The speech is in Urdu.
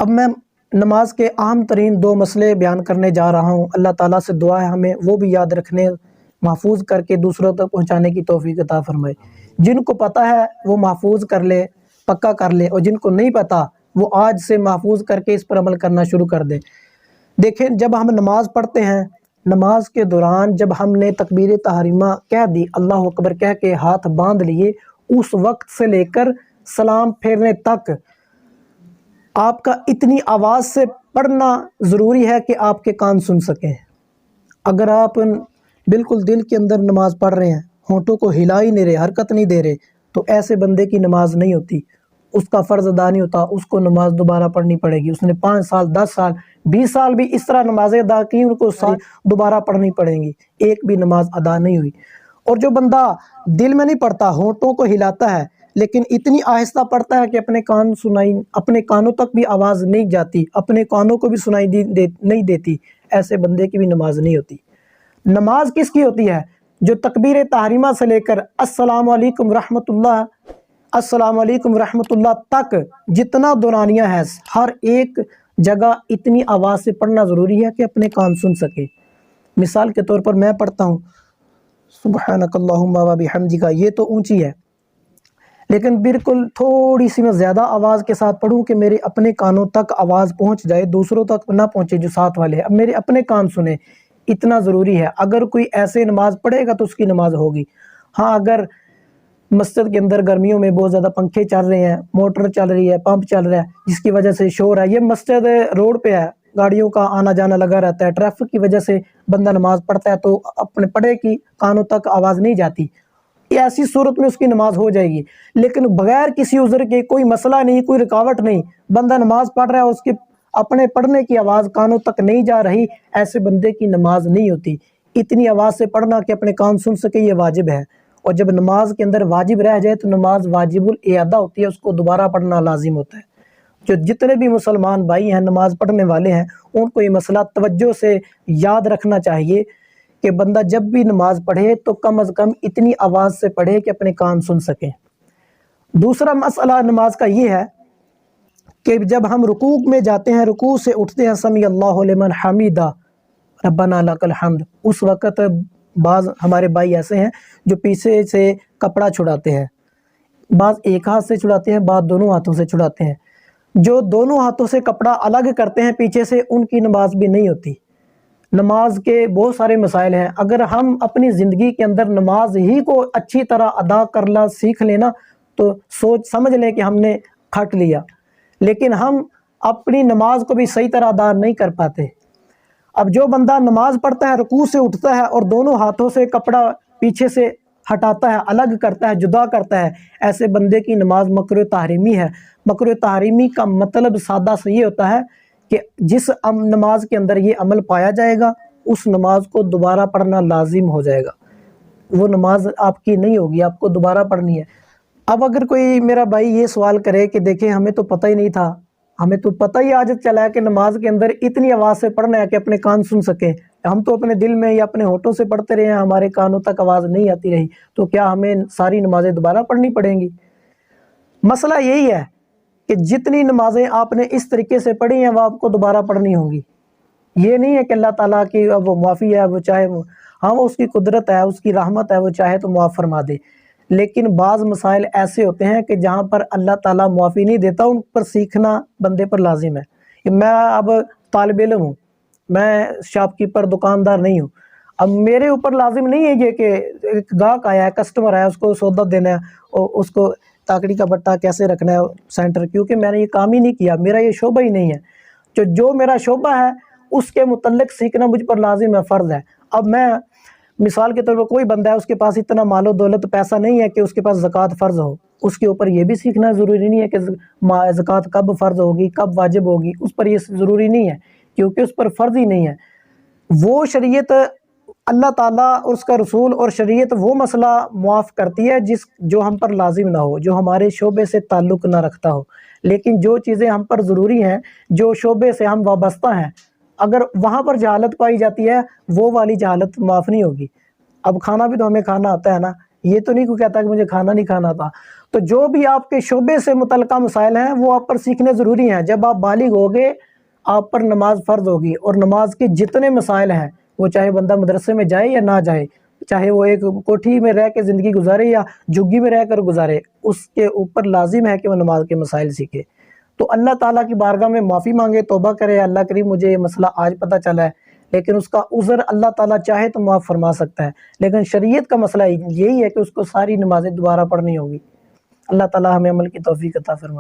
اب میں نماز کے اہم ترین 2 مسئلے بیان کرنے جا رہا ہوں۔ اللہ تعالیٰ سے دعا ہے ہمیں وہ بھی یاد رکھنے، محفوظ کر کے دوسروں تک پہنچانے کی توفیق عطا فرمائے۔ جن کو پتہ ہے وہ محفوظ کر لے، پکا کر لے، اور جن کو نہیں پتہ وہ آج سے محفوظ کر کے اس پر عمل کرنا شروع کر دے۔ دیکھیں، جب ہم نماز پڑھتے ہیں، نماز کے دوران جب ہم نے تکبیر تحریمہ کہہ دی، اللہ اکبر کہہ کے ہاتھ باندھ لیے، اس وقت سے لے کر سلام پھیرنے تک آپ کا اتنی آواز سے پڑھنا ضروری ہے کہ آپ کے کان سن سکیں۔ اگر آپ بالکل دل کے اندر نماز پڑھ رہے ہیں، ہونٹوں کو ہلا ہی نہیں رہے، حرکت نہیں دے رہے، تو ایسے بندے کی نماز نہیں ہوتی، اس کا فرض ادا نہیں ہوتا، اس کو نماز دوبارہ پڑھنی پڑے گی۔ اس نے 5 سال 10 سال 20 سال بھی اس طرح نمازیں ادا کی، ان کو دوبارہ پڑھنی پڑیں گی، ایک بھی نماز ادا نہیں ہوئی۔ اور جو بندہ دل میں نہیں پڑھتا، ہونٹوں کو ہلاتا ہے لیکن اتنی آہستہ پڑھتا ہے کہ اپنے کانوں تک بھی آواز نہیں جاتی، اپنے کانوں کو بھی سنائی نہیں دیتی، ایسے بندے کی بھی نماز نہیں ہوتی۔ نماز کس کی ہوتی ہے؟ جو تکبیر تحریمہ سے لے کر السلام علیکم رحمت اللہ، السلام علیکم رحمت اللہ تک جتنا دورانیہ ہے، ہر ایک جگہ اتنی آواز سے پڑھنا ضروری ہے کہ اپنے کان سن سکے۔ مثال کے طور پر میں پڑھتا ہوں سبحانک اللہم و بحمدک، یہ تو اونچی ہے، لیکن بالکل تھوڑی سی میں زیادہ آواز کے ساتھ پڑھوں کہ میرے اپنے کانوں تک آواز پہنچ جائے، دوسروں تک نہ پہنچے جو ساتھ والے ہیں، اب میرے اپنے کان سنیں، اتنا ضروری ہے۔ اگر کوئی ایسے نماز پڑھے گا تو اس کی نماز ہوگی۔ ہاں، اگر مسجد کے اندر گرمیوں میں بہت زیادہ پنکھے چل رہے ہیں، موٹر چل رہی ہے، پمپ چل رہا ہے، جس کی وجہ سے شور ہے، یہ مسجد روڈ پہ ہے، گاڑیوں کا آنا جانا لگا رہتا ہے، ٹریفک کی وجہ سے بندہ نماز پڑھتا ہے تو اپنے پڑھے کی کانوں تک آواز نہیں جاتی، ایسی صورت میں اس کی نماز ہو جائے گی۔ لیکن بغیر کسی عذر کے، کوئی مسئلہ نہیں، کوئی رکاوٹ نہیں، بندہ نماز پڑھ رہا ہے، اس کے اپنے پڑھنے کی آواز کانوں تک نہیں جا رہی، ایسے بندے کی نماز نہیں ہوتی۔ اتنی آواز سے پڑھنا کہ اپنے کان سن سکے، یہ واجب ہے، اور جب نماز کے اندر واجب رہ جائے تو نماز واجب الاعادہ ہوتی ہے، اس کو دوبارہ پڑھنا لازم ہوتا ہے۔ جو جتنے بھی مسلمان بھائی ہیں، نماز پڑھنے والے ہیں، ان کو یہ مسئلہ توجہ سے یاد رکھنا چاہیے کہ بندہ جب بھی نماز پڑھے تو کم از کم اتنی آواز سے پڑھے کہ اپنے کان سن سکیں۔ دوسرا مسئلہ نماز کا یہ ہے کہ جب ہم رکوع میں جاتے ہیں، رکوع سے اٹھتے ہیں، سمیع اللہ لمن حمیدہ ربنا لک الحمد، اس وقت بعض ہمارے بھائی ایسے ہیں جو پیچھے سے کپڑا چھڑاتے ہیں، بعض ایک ہاتھ سے چھڑاتے ہیں، بعض دونوں ہاتھوں سے چھڑاتے ہیں۔ جو دونوں ہاتھوں سے کپڑا الگ کرتے ہیں پیچھے سے، ان کی نماز بھی نہیں ہوتی۔ نماز کے بہت سارے مسائل ہیں، اگر ہم اپنی زندگی کے اندر نماز ہی کو اچھی طرح ادا کرنا سیکھ لینا تو سوچ سمجھ لیں کہ ہم نے کھٹ لیا، لیکن ہم اپنی نماز کو بھی صحیح طرح ادا نہیں کر پاتے۔ اب جو بندہ نماز پڑھتا ہے، رکوع سے اٹھتا ہے اور دونوں ہاتھوں سے کپڑا پیچھے سے ہٹاتا ہے، الگ کرتا ہے، جدا کرتا ہے، ایسے بندے کی نماز مکروہ تحریمی ہے۔ مکروہ تحریمی کا مطلب سادہ سے یہ ہوتا ہے کہ جس نماز کے اندر یہ عمل پایا جائے گا، اس نماز کو دوبارہ پڑھنا لازم ہو جائے گا، وہ نماز آپ کی نہیں ہوگی، آپ کو دوبارہ پڑھنی ہے۔ اب اگر کوئی میرا بھائی یہ سوال کرے کہ دیکھیں ہمیں تو پتہ ہی نہیں تھا، ہمیں تو پتہ ہی آج چلا ہے کہ نماز کے اندر اتنی آواز سے پڑھنا ہے کہ اپنے کان سن سکیں، ہم تو اپنے دل میں یا اپنے ہونٹوں سے پڑھتے رہے ہیں، ہمارے کانوں تک آواز نہیں آتی رہی، تو کیا ہمیں ساری نمازیں دوبارہ پڑھنی پڑیں گی؟ مسئلہ یہی ہے کہ جتنی نمازیں آپ نے اس طریقے سے پڑھی ہیں وہ آپ کو دوبارہ پڑھنی ہوں گی۔ یہ نہیں ہے کہ اللہ تعالیٰ کی وہ معافی ہے، وہ چاہے ہاں وہ اس کی قدرت ہے، اس کی رحمت ہے، وہ چاہے تو معاف فرما دے، لیکن بعض مسائل ایسے ہوتے ہیں کہ جہاں پر اللہ تعالیٰ معافی نہیں دیتا، ان پر سیکھنا بندے پر لازم ہے۔ میں اب طالب علم ہوں، میں شاپ کیپر دکاندار نہیں ہوں، اب میرے اوپر لازم نہیں ہے یہ کہ ایک گاہک آیا ہے، کسٹمر آیا، اس کو سودا دینا ہے اور اس کو تاکڑی کا بٹا کیسے رکھنا ہے سینٹر، کیونکہ میں نے یہ کام ہی نہیں کیا، میرا یہ شعبہ ہی نہیں ہے۔ جو میرا شعبہ ہے اس کے متعلق سیکھنا مجھ پر لازم ہے، فرض ہے۔ اب میں مثال کے طور پر کوئی بندہ ہے، اس کے پاس اتنا مال و دولت پیسہ نہیں ہے کہ اس کے پاس زکوٰۃ فرض ہو، اس کے اوپر یہ بھی سیکھنا ضروری نہیں ہے کہ زکوٰۃ کب فرض ہوگی، کب واجب ہوگی، اس پر یہ ضروری نہیں ہے، کیونکہ اس پر فرض ہی نہیں ہے۔ وہ شریعت اللہ تعالیٰ اور اس کا رسول اور شریعت وہ مسئلہ معاف کرتی ہے جو ہم پر لازم نہ ہو، جو ہمارے شعبے سے تعلق نہ رکھتا ہو، لیکن جو چیزیں ہم پر ضروری ہیں، جو شعبے سے ہم وابستہ ہیں، اگر وہاں پر جہالت پائی جاتی ہے، وہ والی جہالت معاف نہیں ہوگی۔ اب کھانا بھی تو ہمیں کھانا آتا ہے نا، یہ تو نہیں کوئی کہتا کہ مجھے کھانا نہیں کھانا تھا۔ تو جو بھی آپ کے شعبے سے متعلقہ مسائل ہیں وہ آپ پر سیکھنے ضروری ہیں۔ جب آپ بالغ ہوگے آپ پر نماز فرض ہوگی، اور نماز کے جتنے مسائل ہیں، وہ چاہے بندہ مدرسے میں جائے یا نہ جائے، چاہے وہ ایک کوٹھی میں رہ کے زندگی گزارے یا جھگی میں رہ کر گزارے، اس کے اوپر لازم ہے کہ وہ نماز کے مسائل سیکھے۔ تو اللہ تعالیٰ کی بارگاہ میں معافی مانگے، توبہ کرے، اللہ کریم مجھے یہ مسئلہ آج پتہ چلا ہے، لیکن اس کا عذر اللہ تعالیٰ چاہے تو معاف فرما سکتا ہے، لیکن شریعت کا مسئلہ یہی ہے کہ اس کو ساری نمازیں دوبارہ پڑھنی ہوگی۔ اللہ تعالیٰ ہمیں عمل کی توفیق عطا فرمائے۔